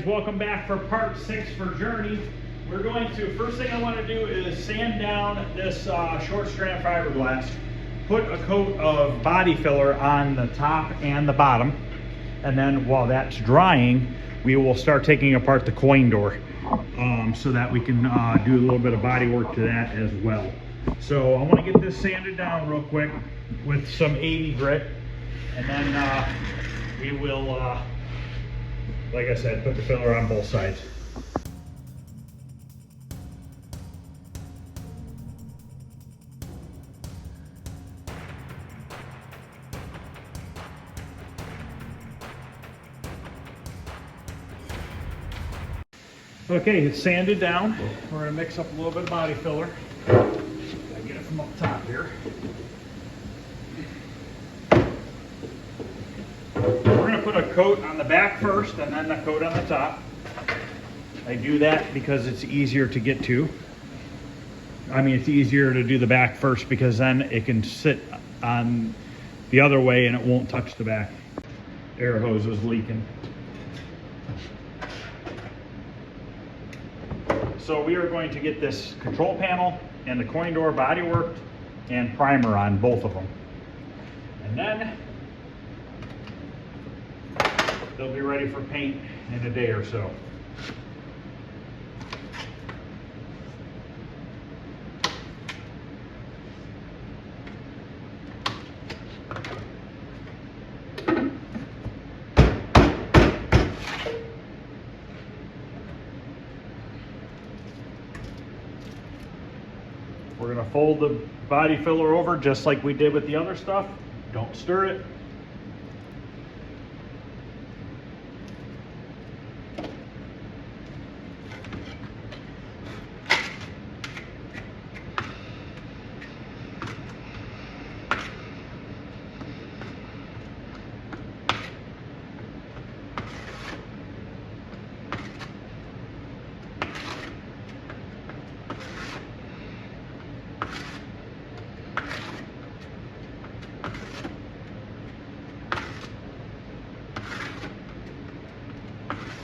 welcome back for part 6 for Journey. We're going to, first thing I want to do is sand down this short strand fiberglass, put a coat of body filler on the top and the bottom, and then while that's drying, we will start taking apart the coin door so that we can do a little bit of body work to that as well. So I want to get this sanded down real quick with some 80 grit, and then we will, like I said, put the filler on both sides. Okay, it's sanded down. We're going to mix up a little bit of body filler. Gotta get it from up top here. We're going to put a coat on the back first and then a coat on the top. I do that because it's easier to get to. I mean, it's easier to do the back first because then it can sit on the other way and it won't touch the back. Air hose is leaking. So we are going to get this control panel and the coin door body worked and primer on both of them. And then they'll be ready for paint in a day or so. We're going to fold the body filler over just like we did with the other stuff. Don't stir it.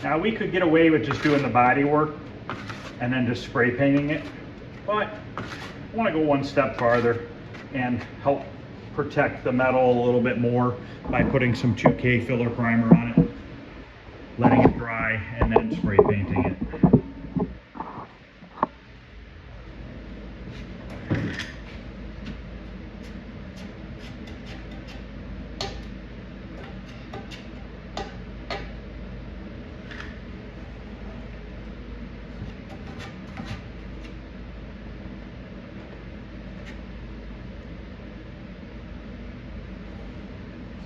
Now we could get away with just doing the body work and then just spray painting it, but I want to go one step farther and help protect the metal a little bit more by putting some 2K filler primer on it, letting it dry, and then spray painting it.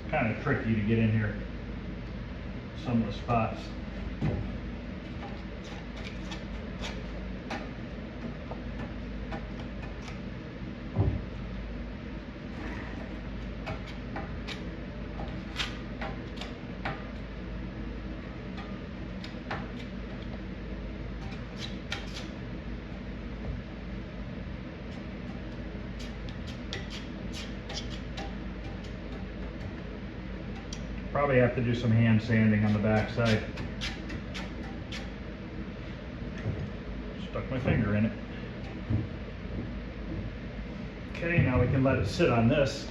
Kind of tricky to get in here, some of the spots. Probably have to do some hand sanding on the back side. Stuck my finger in it. Okay, now we can let it sit on this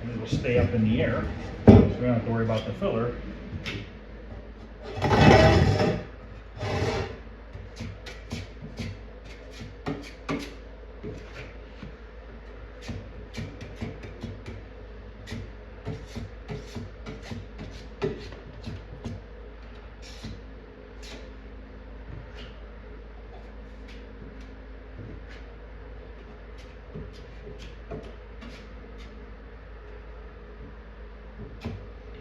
and it'll stay up in the air, so we don't have to worry about the filler.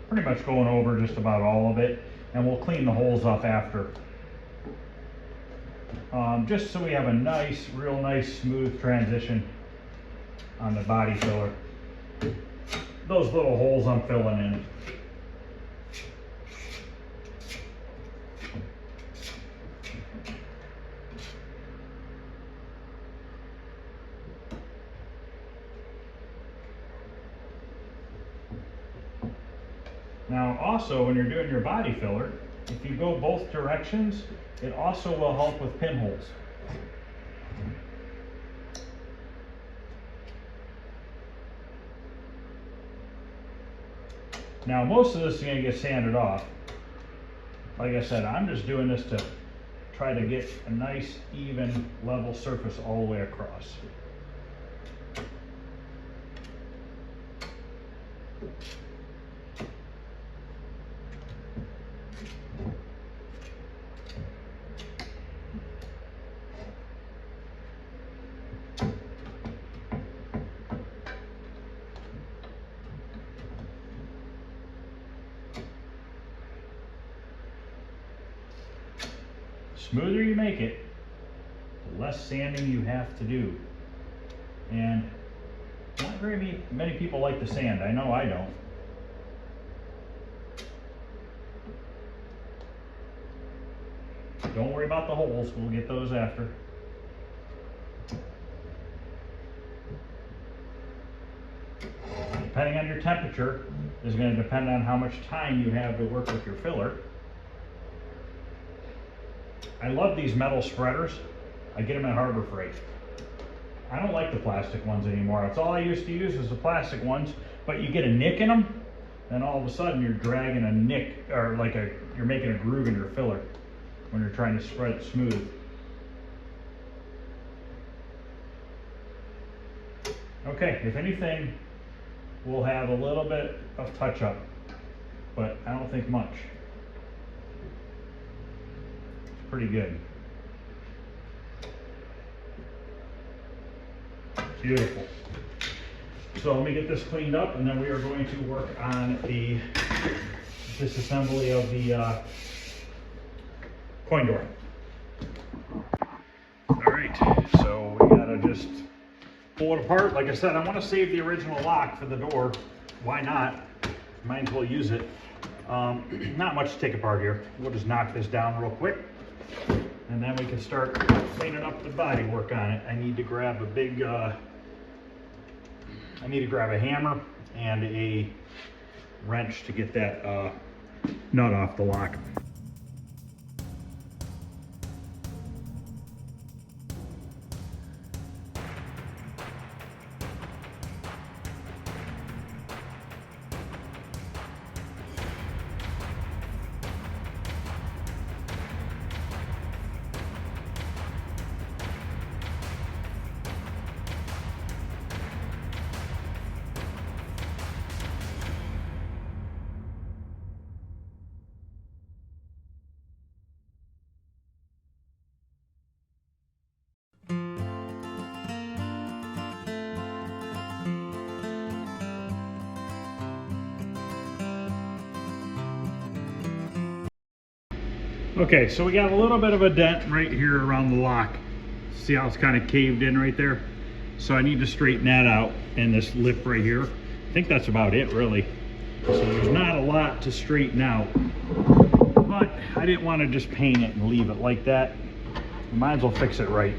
Pretty much going over just about all of it, and we'll clean the holes up after. Just so we have a nice, real nice smooth transition on the body filler. Those little holes I'm filling in. Now also when you're doing your body filler, If you go both directions, it also will help with pinholes. Now most of this is going to get sanded off. Like I said, I'm just doing this to try to get a nice, even, level surface all the way across. Smoother you make it, the less sanding you have to do. And not very many people like the sand. I know I don't. Don't worry about the holes, we'll get those after. Depending on your temperature is going to depend on how much time you have to work with your filler. I love these metal spreaders. I get them at Harbor Freight. I don't like the plastic ones anymore. That's all I used to use was the plastic ones, but you get a nick in them, and all of a sudden you're dragging a nick, or like you're making a groove in your filler when you're trying to spread it smooth. Okay, if anything, we'll have a little bit of touch up, but I don't think much. Pretty good. Beautiful. So let me get this cleaned up, and then we are going to work on the disassembly of the coin door. All right, so we gotta just pull it apart. Like I said, I want to save the original lock for the door. Why not? Might as well use it. Not much to take apart here. We'll just knock this down real quick, and then we can start cleaning up the body work on it. I need to grab a big, I need to grab a hammer and a wrench to get that nut off the lock. Okay, so we got a little bit of a dent right here around the lock. See how it's kind of caved in right there? So I need to straighten that out, and this lip right here. I think that's about it, really. So there's not a lot to straighten out, but I didn't want to just paint it and leave it like that. Might as well fix it right.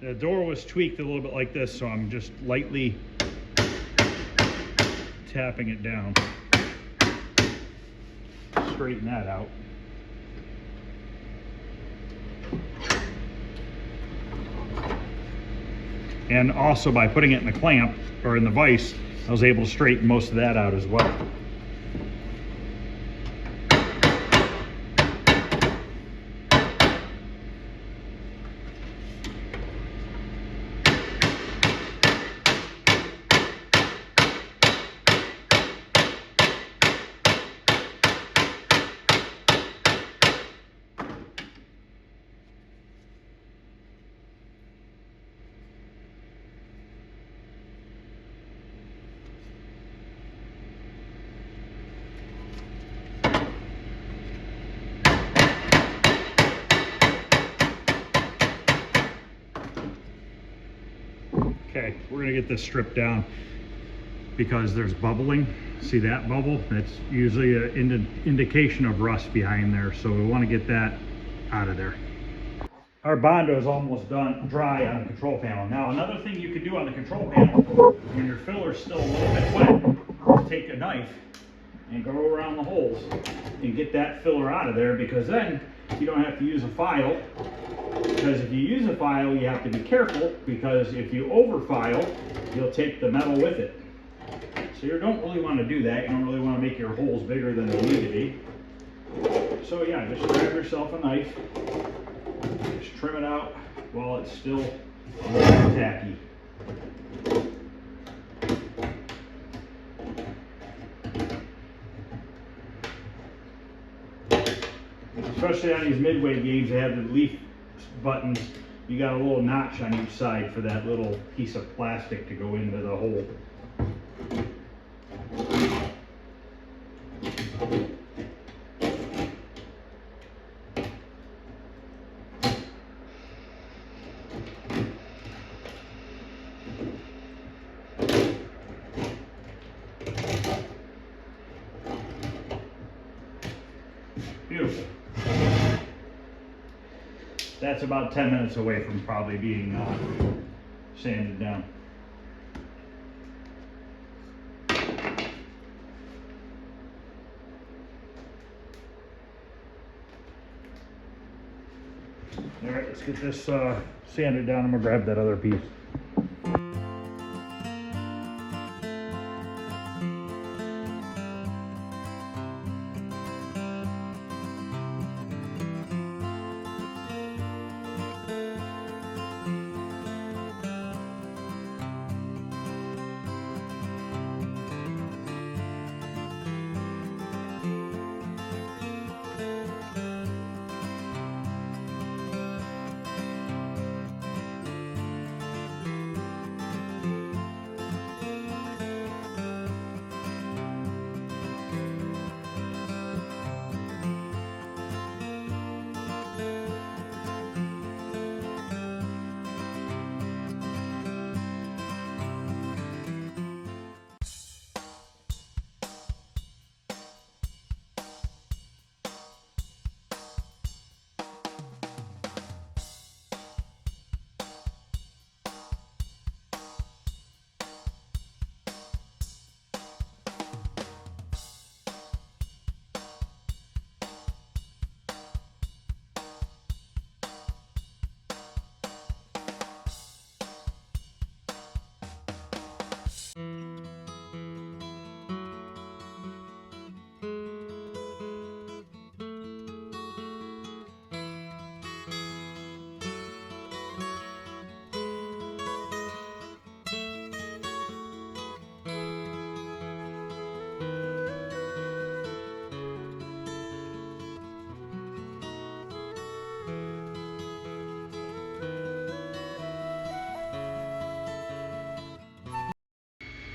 The door was tweaked a little bit like this, so I'm just lightly tapping it down. Straighten that out. And also by putting it in the clamp, or in the vise, I was able to straighten most of that out as well. Okay, we're gonna get this stripped down. because there's bubbling. See that bubble? That's usually an indication of rust behind there, so we want to get that out of there. Our Bondo is almost dry on the control panel. Now another thing you can do on the control panel when your filler is still a little bit wet is take a knife and go around the holes and get that filler out of there, because then you don't have to use a file. Because if you use a file, you have to be careful, because if you over file, you'll take the metal with it. So you don't really want to do that. You don't really want to make your holes bigger than they need to be. So yeah, just grab yourself a knife, just trim it out while it's still a little tacky. Especially on these midway games, they have the leaf buttons. You got a little notch on each side for that little piece of plastic to go into the hole. Beautiful. That's about 10 minutes away from probably being sanded down. All right, let's get this sanded down. I'm gonna grab that other piece.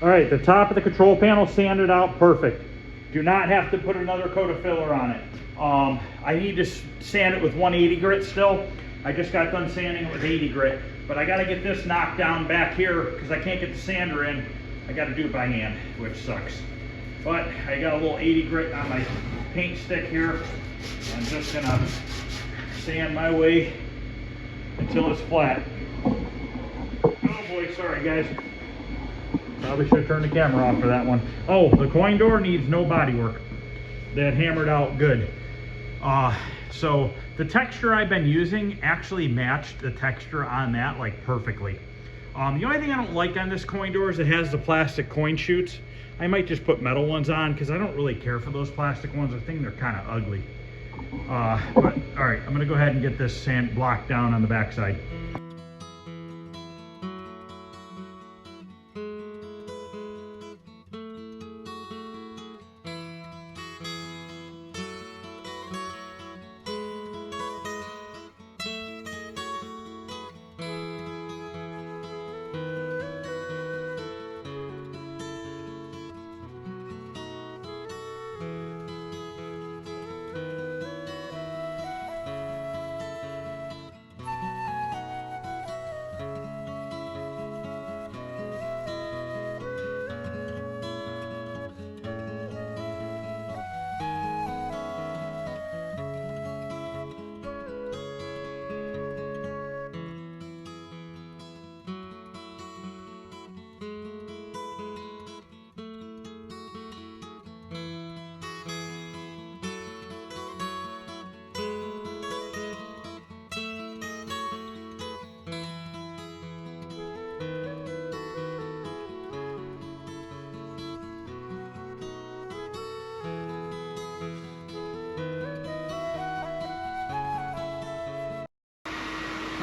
All right, the top of the control panel sanded out perfect. Do not have to put another coat of filler on it. I need to sand it with 180 grit still. I just got done sanding it with 80 grit, but I gotta get this knocked down back here because I can't get the sander in. I gotta do it by hand, which sucks. But I got a little 80 grit on my paint stick here. I'm just gonna sand my way until it's flat. Oh boy, sorry guys. Probably should have turned the camera off for that one. Oh, the coin door needs no body work. That hammered out good. So the texture I've been using actually matched the texture on that like perfectly. The only thing I don't like on this coin door is it has the plastic coin chutes. I might just put metal ones on because I don't really care for those plastic ones. I think they're kind of ugly. But all right, I'm gonna go ahead and get this sand block down on the backside.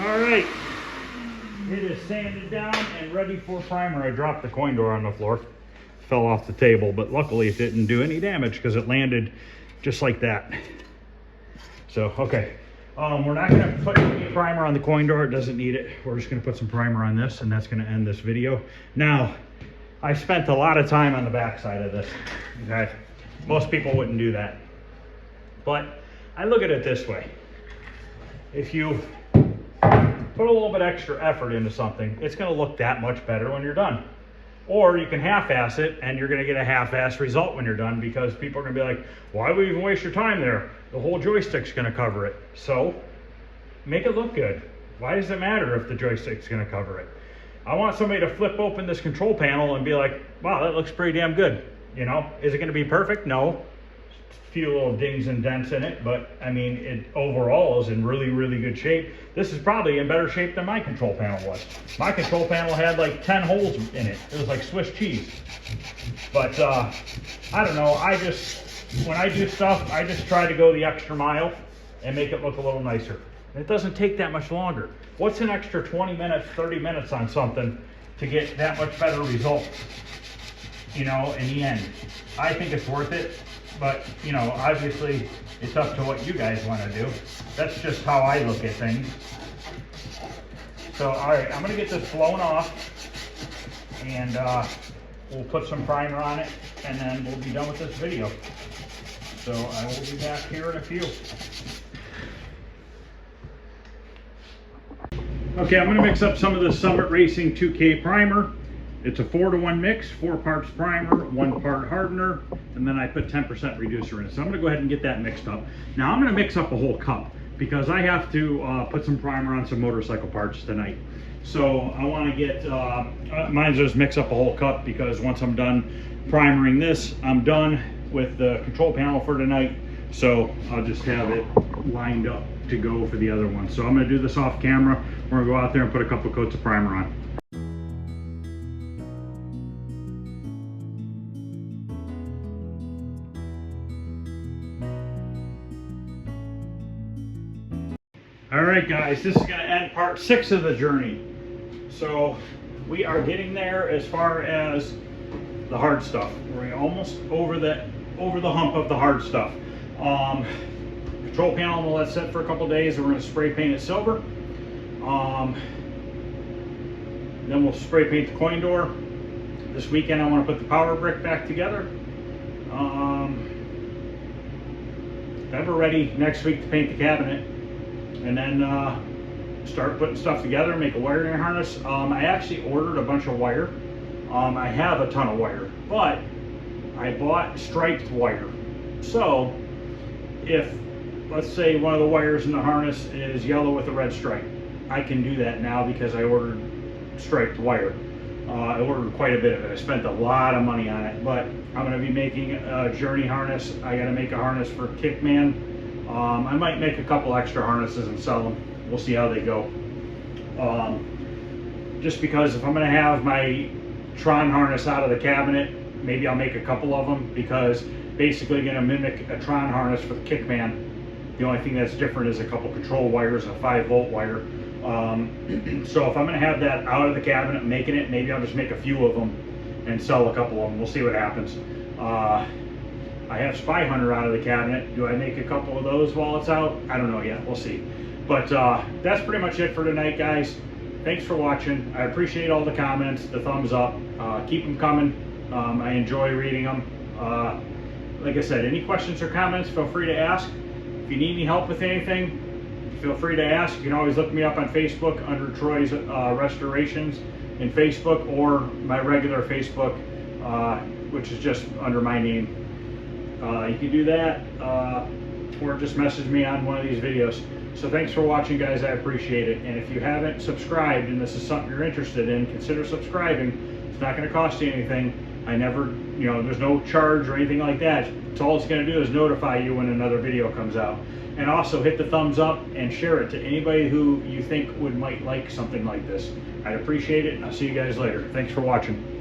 All right, it is sanded down and ready for primer. I dropped the coin door on the floor, fell off the table, but luckily it didn't do any damage because it landed just like that. So, okay. We're not going to put any primer on the coin door. It doesn't need it. We're just going to put some primer on this, and that's going to end this video. Now, I spent a lot of time on the back side of this. Okay, most people wouldn't do that, but I look at it this way. If you put a little bit extra effort into something, it's going to look that much better when you're done. Or you can half-ass it, and you're going to get a half-ass result when you're done, because people are going to be like, why would you even waste your time there? The whole joystick's going to cover it. So make it look good. Why does it matter if the joystick's going to cover it? I want somebody to flip open this control panel and be like, wow, that looks pretty damn good. You know, is it going to be perfect? No. A few little dings and dents in it, but I mean, it overall is in really, really good shape. This is probably in better shape than my control panel was. My control panel had like 10 holes in it. It was like Swiss cheese. But I don't know, when I do stuff, I just try to go the extra mile and make it look a little nicer. And it doesn't take that much longer. What's an extra 20 minutes, 30 minutes on something to get that much better results? You know, in the end, I think it's worth it. But, you know, obviously it's up to what you guys want to do. That's just how I look at things. So, all right, I'm going to get this blown off, and we'll put some primer on it, and then we'll be done with this video. So I will be back here in a few. Okay, I'm going to mix up some of the Summit Racing 2K primer. It's a 4-to-1 mix, 4 parts primer, 1 part hardener, and then I put 10% reducer in it. So I'm going to go ahead and get that mixed up. Now I'm going to mix up a whole cup because I have to put some primer on some motorcycle parts tonight. So I want to get, mine's just mix up a whole cup, because once I'm done primering this, I'm done with the control panel for tonight. So I'll just have it lined up to go for the other one. So I'm going to do this off camera. We're going to go out there and put a couple coats of primer on. All right, guys, this is going to end part 6 of the journey. So we are getting there as far as the hard stuff. We're almost over the hump of the hard stuff. Control panel, we'll let set for a couple days, and we're going to spray paint it silver. Then we'll spray paint the coin door. This weekend I want to put the power brick back together. Then we're ready next week to paint the cabinet, and then start putting stuff together, make a wiring harness. I actually ordered a bunch of wire. I have a ton of wire, but I bought striped wire. So if, let's say, one of the wires in the harness is yellow with a red stripe, I can do that now because I ordered striped wire. I ordered quite a bit of it. I spent a lot of money on it, but I'm going to be making a journey harness. I got to make a harness for Kickman. I might make a couple extra harnesses and sell them. We'll see how they go. Just because if I'm going to have my Tron harness out of the cabinet, maybe I'll make a couple of them, because basically going to mimic a Tron harness for the Kickman. The only thing that's different is a couple control wires, a 5-volt wire. So if I'm going to have that out of the cabinet making it, maybe I'll just make a few of them and sell a couple of them. We'll see what happens. I have Spy Hunter out of the cabinet. Do I make a couple of those while it's out? I don't know yet. We'll see. But that's pretty much it for tonight, guys. Thanks for watching. I appreciate all the comments, the thumbs up. Keep them coming. I enjoy reading them. Like I said, any questions or comments, feel free to ask. If you need any help with anything, feel free to ask. You can always look me up on Facebook under Troy's Restorations in Facebook, or my regular Facebook, which is just under my name. You can do that, or just message me on one of these videos. So thanks for watching, guys. I appreciate it. And if you haven't subscribed and this is something you're interested in, consider subscribing. It's not going to cost you anything. I never, there's no charge or anything like that. It's all it's going to do is notify you when another video comes out. And also hit the thumbs up and share it to anybody who you think might like something like this. I'd appreciate it, and I'll see you guys later. Thanks for watching.